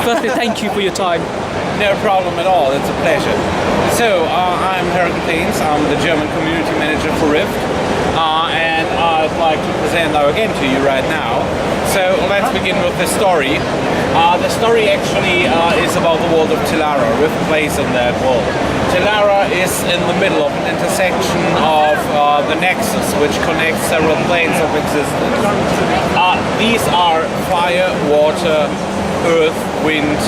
Firstly, thank you for your time. No problem at all, it's a pleasure. So, I'm Hergen Thaens, I'm the German community manager for Rift, and I'd like to present our game to you right now. So, let's begin with the story. The story actually is about the world of Telara. Rift plays in that world. Telara is in the middle of an intersection of the Nexus, which connects several planes of existence. These are fire, water, earth, wind,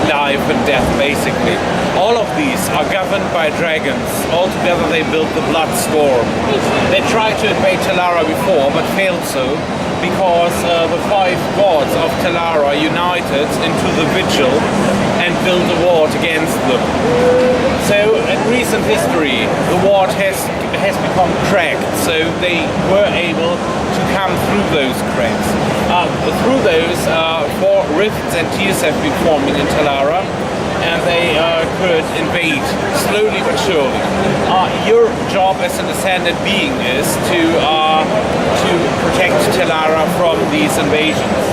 life and death, basically. All of these are governed by dragons. Altogether they built the Blood Storm. They tried to invade Telara before, but failed so, because the 5 gods of Telara united into the Vigil and built a ward against them. So in recent history, the ward has become cracked, so they were able to come through those cracks. Through those, 4 rifts and tiers have been forming in Telara, and they could invade slowly but surely. Your job as an ascended being is to protect Telara from these invasions.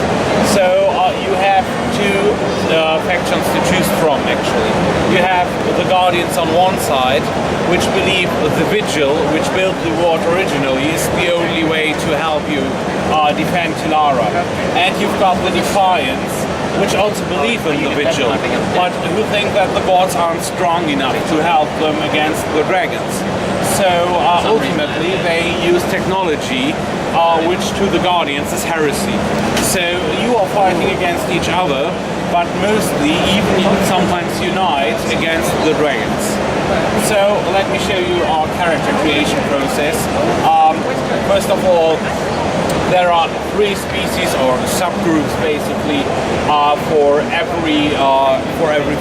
So you have 2 factions to choose from, actually. You have the Guardians on one side, which believe the Vigil, which built the ward originally, is the only way to help you defend Telara. And you've got the Defiants, which also believe in the Vigil, but who think that the gods aren't strong enough to help them against the dragons. So ultimately they use technology, which to the Guardians is heresy. So you are fighting against each other, but mostly even sometimes unite against the dragons. So let me show you our character creation process. First of all, there are 3 species or subgroups basically for every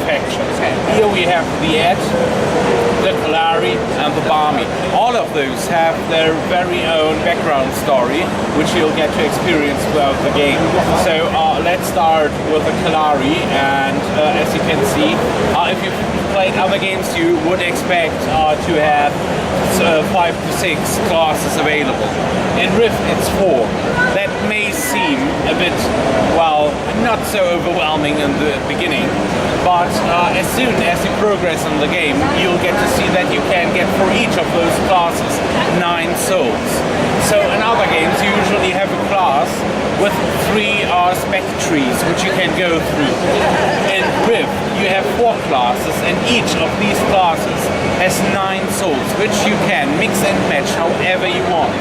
faction. Here we have the Ed, the Kalari and the Barmy. All of those have their very own background story, which you'll get to experience throughout the game. So let's start with the Kalari, and as you can see, if you've played other games you would expect to have 5 to 6 classes available. In Rift it's 4. That may seem a bit, well, not so overwhelming in the beginning, but as soon as you progress in the game, you'll get to see that you can get for each of those classes 9 souls. So in other games you usually have a class with 3 spec trees which you can go through. In Rift you have 4 classes, and each of these classes has 9 souls which you can mix and match however you want.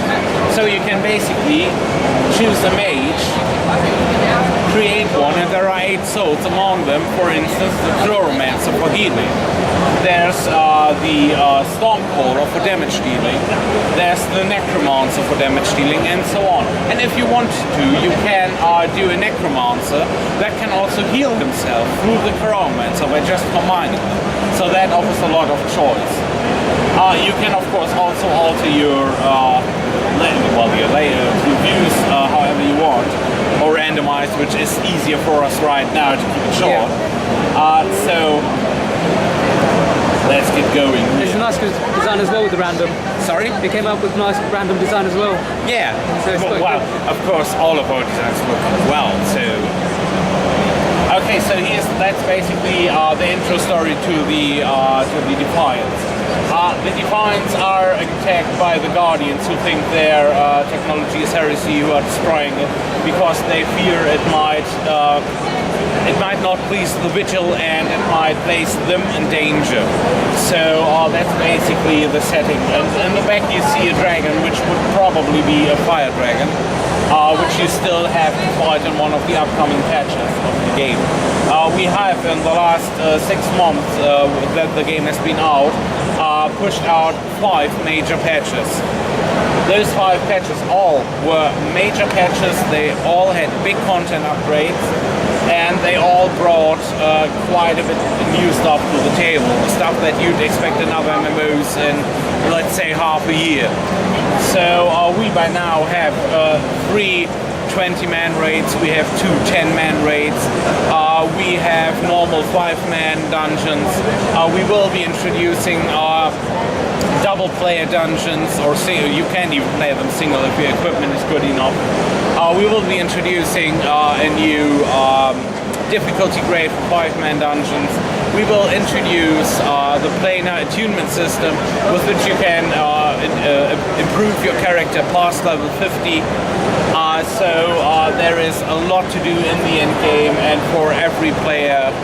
So you can basically choose a mage, create one, and there are 8 souls among them. For instance, the Chloromancer for healing. There's the Stormcaller for damage dealing. There's the Necromancer for damage dealing, and so on. And if you want to, you can do a Necromancer that can also heal himself through the Chloromancer by just combining them. So that offers a lot of choice. You can of course also alter your layer reviews however you want, or randomize, which is easier for us right now to keep it short. So let's get going. It's a nice design as well with the random. Sorry? They came up with nice random design as well. Yeah. So Well, of course, all of our designs work well. So okay, so that's basically the intro story to the Defiants. The Defiants are attacked by the Guardians, who think their technology is heresy, who are destroying it because they fear it might not please the Vigil and it might place them in danger. So that's basically the setting. And in the back you see a dragon, which would probably be a fire dragon, which you still have to fight in one of the upcoming patches of the game. We have in the last 6 months that the game has been out, pushed out 5 major patches. Those 5 patches all were major patches. They all had big content upgrades, and they all brought quite a bit of new stuff to the table. Stuff that you'd expect in other MMOs in, let's say, half a year. So we by now have 3 20-man raids, we have 2 10-man raids, we have normal 5-man dungeons, we will be introducing double player dungeons, or single. You can't even play them single if your equipment is good enough. We will be introducing a new difficulty grade for 5-man dungeons. We will introduce the planar attunement system with which you can improve your character past level 50. There is a lot to do in the end game, and for every player,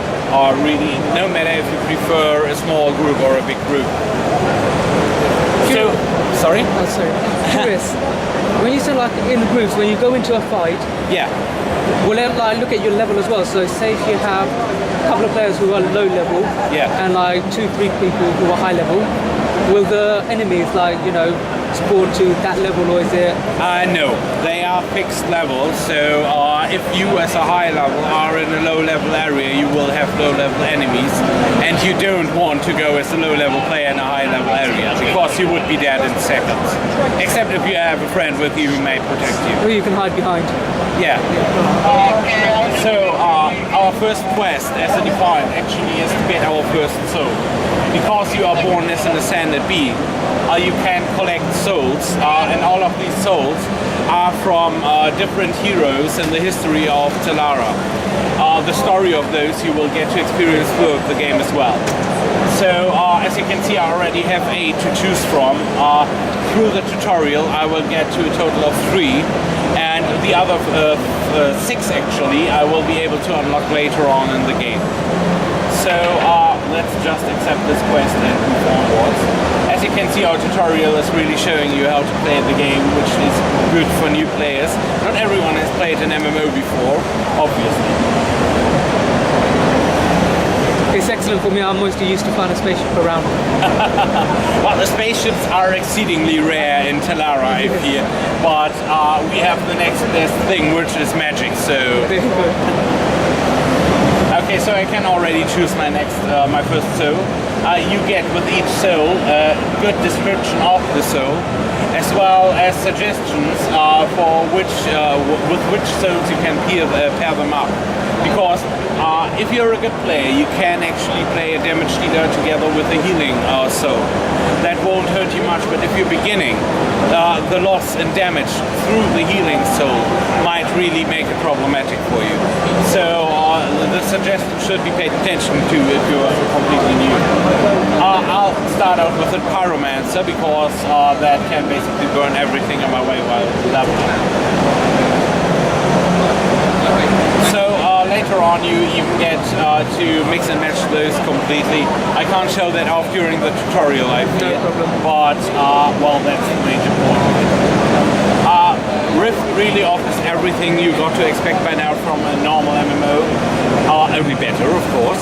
really, no matter if you prefer a small group or a big group. So, sorry? Oh, sorry. Curious. When you say like in groups, when you go into a fight, Yeah. will it like look at your level as well? So say if you have a couple of players who are low level, Yeah. and like 2-3 people who are high level, will the enemies like spawn to that level, or is it? No, they are fixed levels. So if you as a high level are in a low level area, you will have low level enemies, and you don't want to go as a low level player in a high level area because you would be dead in seconds. Except if you have a friend with you who may protect you. Who you can hide behind? Yeah. So our first quest as a defined actually is to get our first soul. Because you are born as an ascended being, you can collect souls, and all of these souls are from different heroes in the history of Telara. The story of those you will get to experience throughout the game as well. So as you can see, I already have 8 to choose from. Through the tutorial I will get to a total of 3, and the other 6 actually I will be able to unlock later on in the game. So let's just accept this quest and move onwards. As you can see, our tutorial is really showing you how to play the game, which is good for new players. Not everyone has played an MMO before, obviously. It's excellent for me. I'm mostly used to find a spaceship around. Well, the spaceships are exceedingly rare in Telara, I fear, but we have the next best thing, which is magic, so... Okay, so I can already choose my first soul. You get with each soul a good description of the soul, as well as suggestions for with which souls you can pair them up. Because if you're a good player, you can actually play a damage dealer together with a healing soul. That won't hurt you much, but if you're beginning, the loss in damage through the healing soul might really make it problematic for you. So the suggestion should be paid attention to if you're completely new. I'll start out with a pyromancer because that can basically burn everything on my way while leveling. So later on you even get to mix and match those completely. I can't show that off during the tutorial, I feel, but well, that's the major point of it. Rift really offers everything you got to expect by now from a normal MMO, only better of course.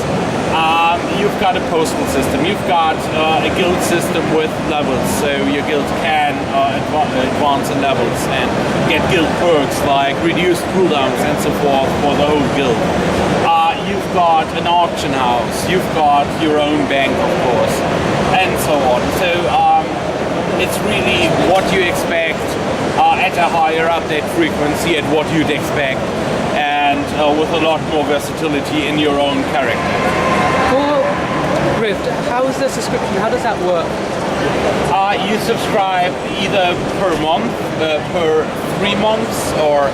You've got a postal system, you've got a guild system with levels, so your guild can advance in levels and get guild perks like reduced cooldowns and so forth for the whole guild. You've got an auction house, you've got your own bank of course, and so on. So it's really what you expect at a higher update frequency at what you'd expect, and with a lot more versatility in your own character. For Rift, how is the subscription? How does that work? You subscribe either per month, per 3 months, or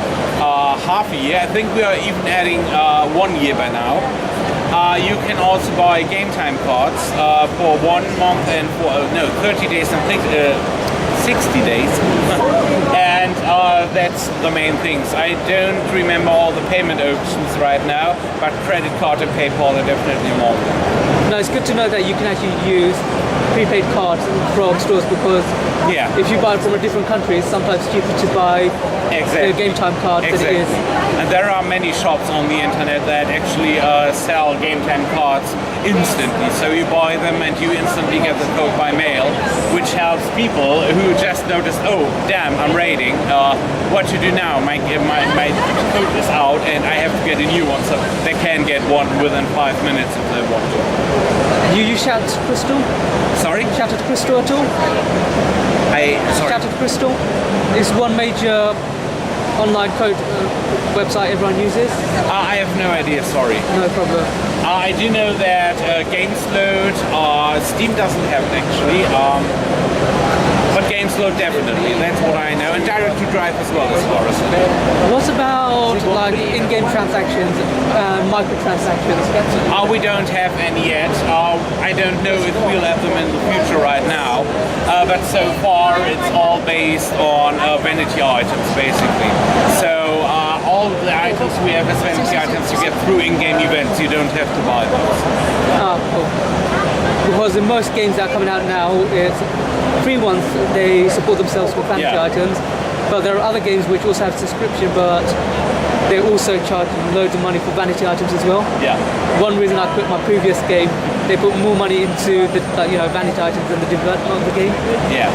half a year. I think we are even adding 1 year by now. You can also buy game time cards for 1 month and for 30 days and 60 days. And that's the main things. I don't remember all the payment options right now, but credit card and PayPal are definitely more. No, it's good to know that you can actually use prepaid cards from stores, because if you buy from a different country, it's sometimes cheaper to buy a game time card than it is. And there are many shops on the internet that actually sell game time cards instantly. So you buy them and you instantly get the code by mail, which helps people who just noticed, oh damn, I'm raiding, what to do now? My code is out and I have to get a new one, so they can get one within 5 minutes if they want to. You use Shattered Crystal? Sorry? Shattered Crystal at all? Sorry. Shattered Crystal is one major online code website everyone uses. I have no idea, sorry. No problem. I do know that GamesLoad, Steam doesn't have it actually, but games load definitely. That's what I know, and direct to drive as well as far as I know. What about like in-game transactions, microtransactions? We don't have any yet. I don't know if we'll have them in the future right now, but so far it's all based on vanity items basically. So all the items we have as vanity items you get through in-game events. You don't have to buy those. Cool. Because in most games that are coming out now, it's free ones. They support themselves with vanity items. But there are other games which also have subscription, but they also charge loads of money for vanity items as well. Yeah. One reason I quit my previous game, they put more money into the vanity items than the development of the game. Yeah.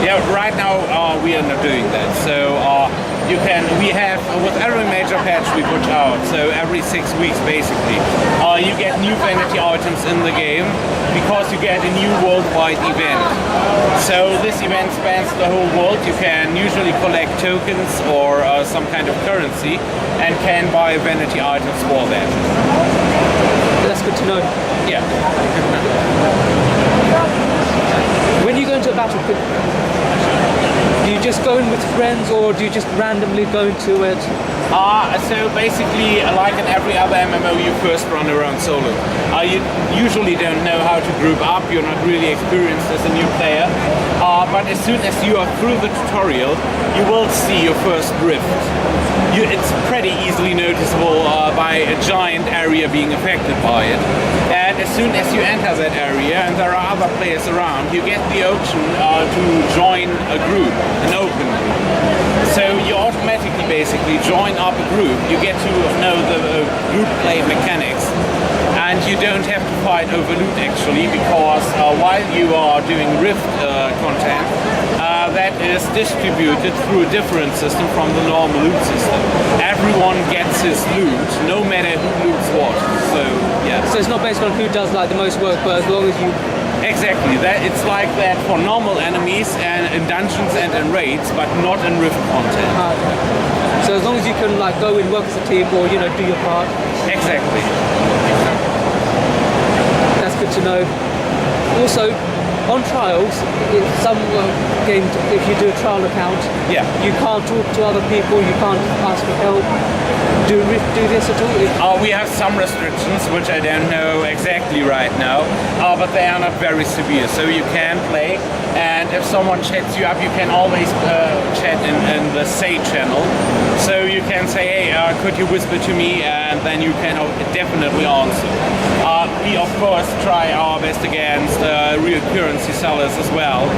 Yeah. Right now we are not doing that. So we have with every major patch we put out. So every 6 weeks basically, you get new vanity items in the game because you get a new worldwide event. So this event spans the whole world. You can usually collect tokens or some kind of currency and can buy vanity items for that. That's good to know. Yeah. When you go into a battle, do you just go in with friends or do you just randomly go into it? So basically, like in every other MMO, you first run around solo. You usually don't know how to group up, you're not really experienced as a new player. But as soon as you are through the tutorial, you will see your first rift. It's pretty easily noticeable by a giant area being affected by it. And as soon as you enter that area and there are other players around, you get the option to join a group, an open group. So you automatically basically join up a group, you get to know the group play mechanics, and you don't have to fight over loot actually, because while you are doing Rift content, that is distributed through a different system from the normal loot system. Everyone gets his loot, no matter who loots what. So yeah. So it's not based on who does like the most work, but as long as you... Exactly, it's like that for normal enemies and in dungeons and in raids, but not in Rift content. So as long as you can like go and work as a team or do your part. Exactly. That's good to know. Also, on trials, some games, if you do a trial account, you can't talk to other people, you can't ask for help. Do Rift do this at all? We have some restrictions, which I don't know exactly right now, but they are not very severe. So you can play, and if someone chats you up, you can always chat in the Say channel. So you can say, hey, could you whisper to me, and then you can definitely answer. We of course try our best against real currency sellers as well.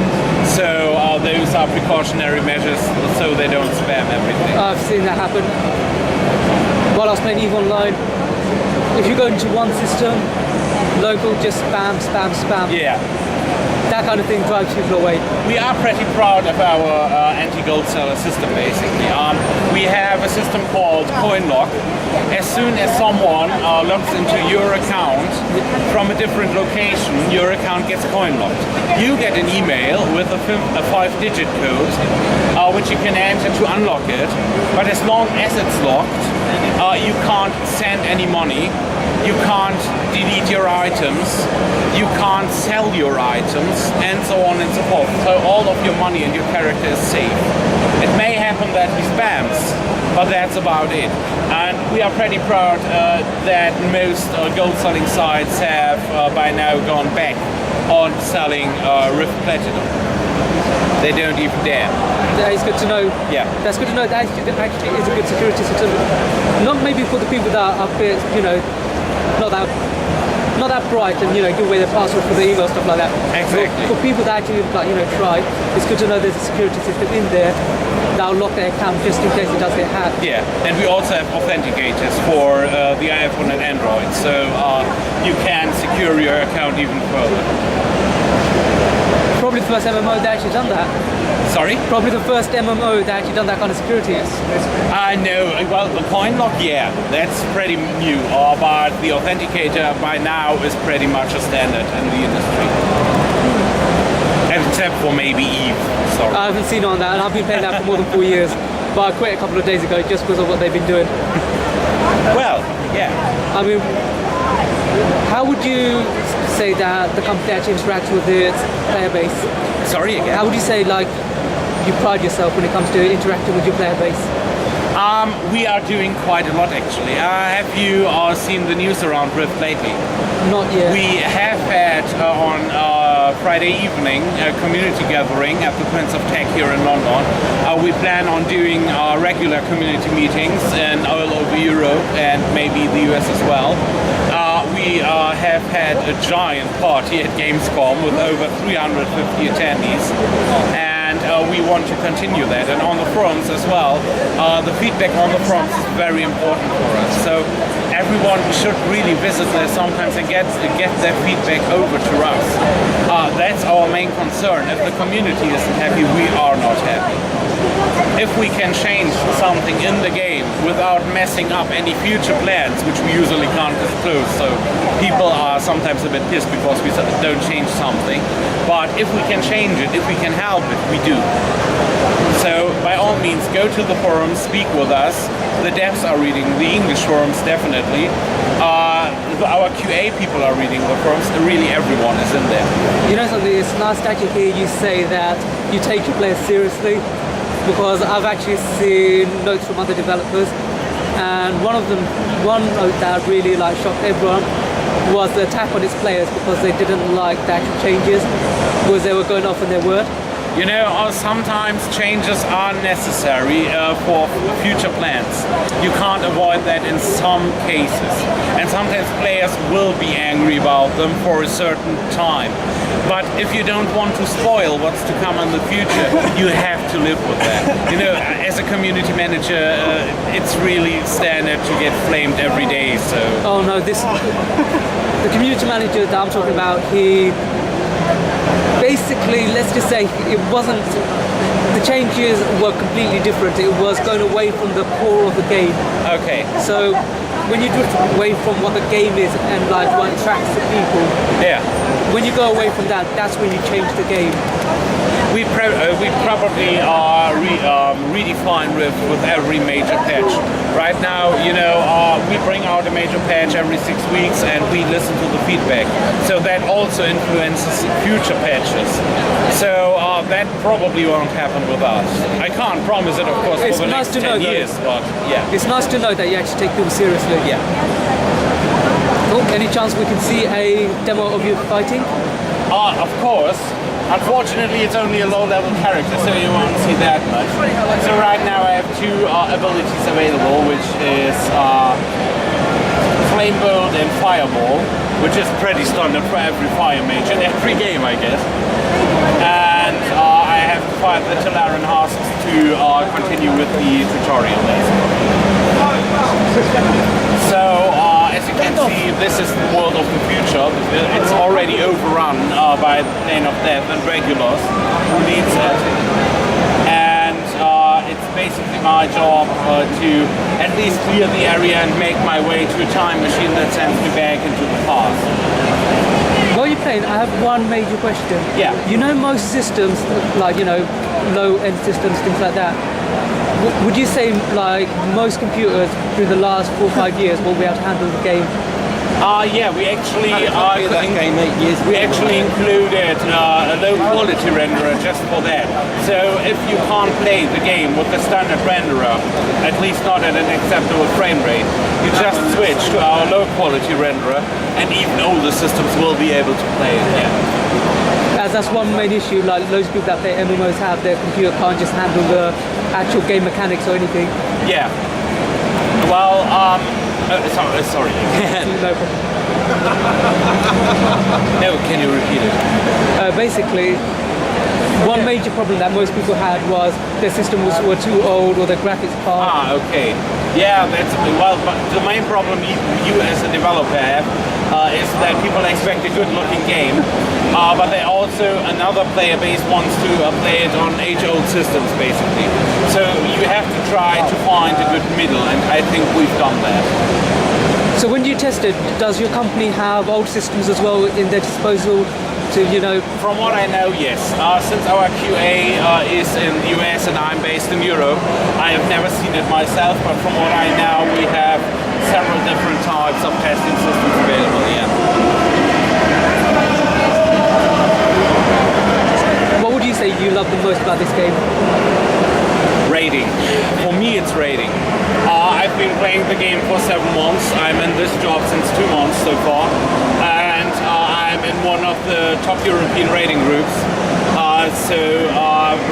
So those are precautionary measures so they don't spam everything. I've seen that happen. While I was playing EVE Online, if you go into one system, local just spam. Yeah. That kind of thing drives people away. We are pretty proud of our anti-gold seller system, basically. We have a system called CoinLock. As soon as someone logs into your account from a different location, your account gets CoinLocked. You get an email with a 5-digit code, which you can enter to unlock it. But as long as it's locked, you can't send any money. You can't delete your items, you can't sell your items, and so on and so forth. So all of your money and your character is safe. It may happen that he spams, but that's about it. And we are pretty proud that most gold selling sites have by now gone back on selling Rift Platinum. They don't even dare. That is good to know. Yeah. That's good to know. That actually is a good security system. Not maybe for the people that are a bit, not that bright and give away their password for the email, stuff like that. Exactly. For people that actually try, it's good to know there's a security system in there that'll lock their account just in case it does get hacked. Yeah, and we also have authenticators for the iPhone and Android, so you can secure your account even further. Probably the first MMO that actually done that. Sorry? Probably the first MMO that actually done that kind of security. No, well, the CoinLock, yeah, that's pretty new, but the authenticator by now is pretty much a standard in the industry. Except for maybe EVE, sorry. I haven't seen on that, and I've been playing that for more than 4 years, but I quit a couple of days ago just because of what they've been doing. Well, yeah. I mean, how would you say that the company actually interacts with its player base? Sorry again. How would you say like you pride yourself when it comes to interacting with your player base? We are doing quite a lot actually. Have you seen the news around Rift lately? Not yet. We have had on Friday evening a community gathering at the Prince of Tech here in London. We plan on doing regular community meetings in all over Europe and maybe the US as well. We have had a giant party at Gamescom with over 350 attendees. And we want to continue that, and on the forums as well. The feedback on the forums is very important for us. So everyone should really visit there sometimes and get their feedback over to us. That's our main concern. If the community isn't happy, we are not happy. If we can change something in the game without messing up any future plans, which we usually can't disclose, so people are sometimes a bit pissed because we don't change something. But if we can change it, if we can help it, we do. So by all means, go to the forums, speak with us. The devs are reading the English forums, definitely. Our QA people are reading the forums. Really, everyone is in there. You know something, it's nice to actually hear you say that you take your players seriously, because I've actually seen notes from other developers, and one note that really like shocked everyone was the attack on its players because they didn't like the actual changes, because they were going off on their word. You know, sometimes changes are necessary for future plans. You can't avoid that in some cases. And sometimes players will be angry about them for a certain time. But if you don't want to spoil what's to come in the future, you have to live with that. You know, as a community manager, it's really standard to get flamed every day, so... Oh no, the community manager that I'm talking about, he... Basically, let's just say the changes were completely different. It was going away from the core of the game. Okay. So when you drift away from what the game is and like what attracts the people, yeah. When you go away from that, that's when you change the game. We probably redefine Rift with every major patch. Right now, you know, we bring out a major patch every 6 weeks and we listen to the feedback. So that also influences future patches. So that probably won't happen with us. I can't promise it, of course, it's for the nice next 10 years, but yeah. It's nice to know that you actually take people seriously. Yeah. Oh, any chance we can see a demo of you fighting? Of course. Unfortunately, it's only a low-level character, so you won't see that much. So right now I have two abilities available, which is Flame Bolt and Fireball, which is pretty standard for every fire mage in every game, I guess. And I have to fight the Talaran husks to continue with the tutorial, basically. So, as you can see, this is the world of the future. It's already overrun by the Plane of Death and regulars who needs it. And it's basically my job to at least clear the area and make my way to a time machine that sends me back into the past. While you're playing, I have one major question. Yeah. You know, most systems, like, you know, low-end systems, things like that, would you say, like, most computers through the last 4 or 5 years will be able to handle the game? Yeah, we actually included a low quality renderer just for that. So if you can't play the game with the standard renderer, at least not at an acceptable frame rate, you just switch to our low quality renderer, and even older systems will be able to play it. Yeah. As that's one main issue, like loads of people that play MMOs have, their computer can't just handle the actual game mechanics or anything. Yeah. Well, sorry. No problem. No, can you repeat it? Basically, one major problem that most people had was their systems were too old or their graphics card. Okay. Yeah, that's well. But the main problem you as a developer have is that people expect a good-looking game, but they also another player base wants to play it on age-old systems, basically. So you have to try to find a good middle, and I think we've done that. So when you tested, does your company have old systems as well in their disposal to, you know? From what I know, yes. Since our QA is in the US and I'm based in Europe, I have never seen it myself, but from what I know, we have several different types of testing systems available, yeah. you love the most about this game? Raiding. For me, it's raiding. I've been playing the game for 7 months. I'm in this job since 2 months so far, and I'm in one of the top European raiding groups.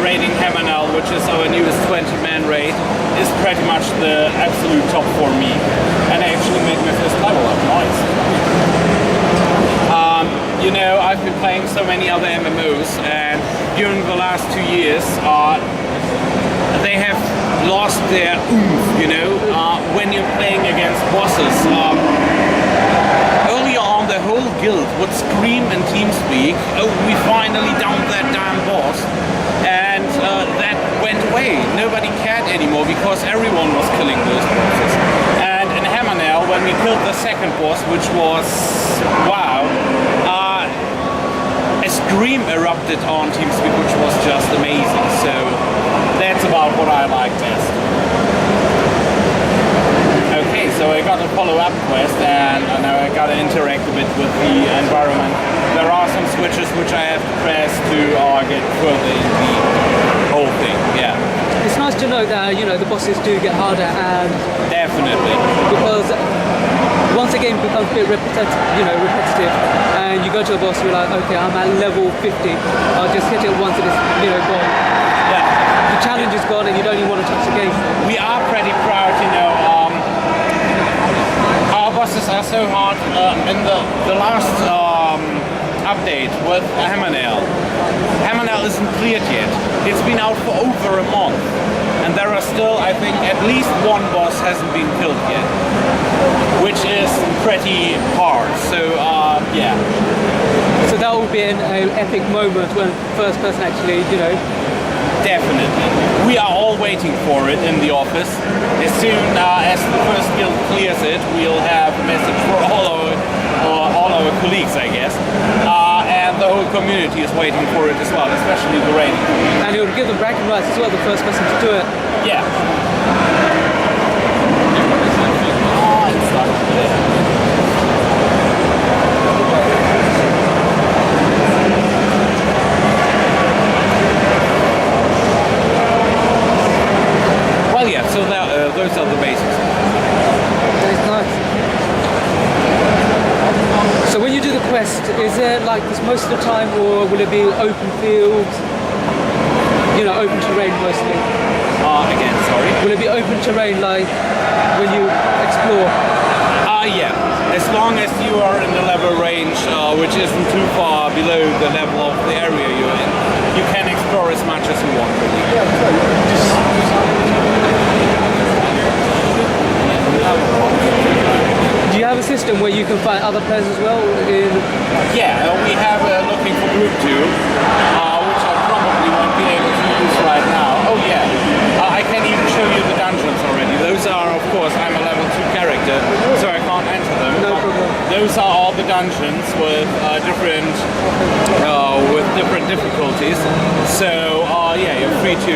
Raiding Hergen, which is our newest 20-man raid, is pretty much the absolute top for me, and I actually made my first level up. Nice. You know, I've been playing so many other MMOs, and during the last 2 years, they have lost their oomph, you know, when you're playing against bosses. Earlier on, the whole guild would scream in TeamSpeak, "Oh, we finally downed that damn boss," and that went away. Nobody cared anymore because everyone was killing those bosses. And in Hergen, when we killed the second boss, which was, wow, a scream erupted on TeamSpeak, which was just amazing. So that's about what I like best. Okay, so I got a follow-up quest, and now I gotta interact a bit with the environment. There are some switches which I have to press to get further in the whole thing. Yeah. It's nice to know that, you know, the bosses do get harder, and definitely, because once a game becomes a bit repetitive, and you go to a boss, you're like, okay, I'm at level 50. I'll just hit it once and it's, you know, gone. Yeah. The challenge is gone, and you don't even want to touch the game. We are pretty proud, you know. Our bosses are so hard. In the last update with Hergen isn't cleared yet. It's been out for over a month, and there are still, I think, at least one boss hasn't been killed yet, which is pretty hard. So yeah. So that will be an epic moment when first person actually, you know. Definitely. We are all waiting for it in the office. As soon as the first guild clears it, we'll have a message for all our colleagues, I guess. And the whole community is waiting for it as well, especially the raiding community. And it will give them bragging rights as well, the first person to do it. Yeah. Oh, it's stuck there. Well, yeah, so those are the basics. That's nice. So when you do the quest, is it like this most of the time, or will it be open fields? You know, open terrain mostly. Again, sorry. Will it be open terrain like when you explore? Yeah. As long as you are in the level range, which isn't too far below the level of the area you're in, you can explore as much as you want, really. Do you have a system where you can find other players as well? Yeah, we have looking for group 2, which I probably won't be able to use right now. Oh yeah, I can even show you the dungeons already. Those are, of course, I'm a level 2 character, so I can't enter them. No problem. Those are all the dungeons with different difficulties. So yeah, you're free to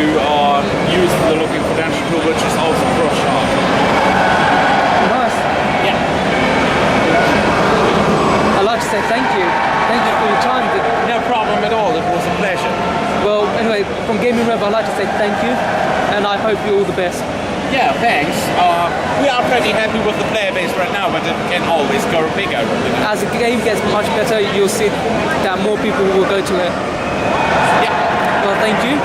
use the looking for dungeon tool, which is also cross-shot. Nice. Yeah. I'd like to say thank you. Thank you for your time. No problem at all. It was a pleasure. Well, anyway, from Gaming Rev, I'd like to say thank you, and I hope you all the best. Yeah, thanks. We are pretty happy with the player base right now, but it can always go bigger. As the game gets much better, you'll see that more people will go to it. Yeah. Well, thank you.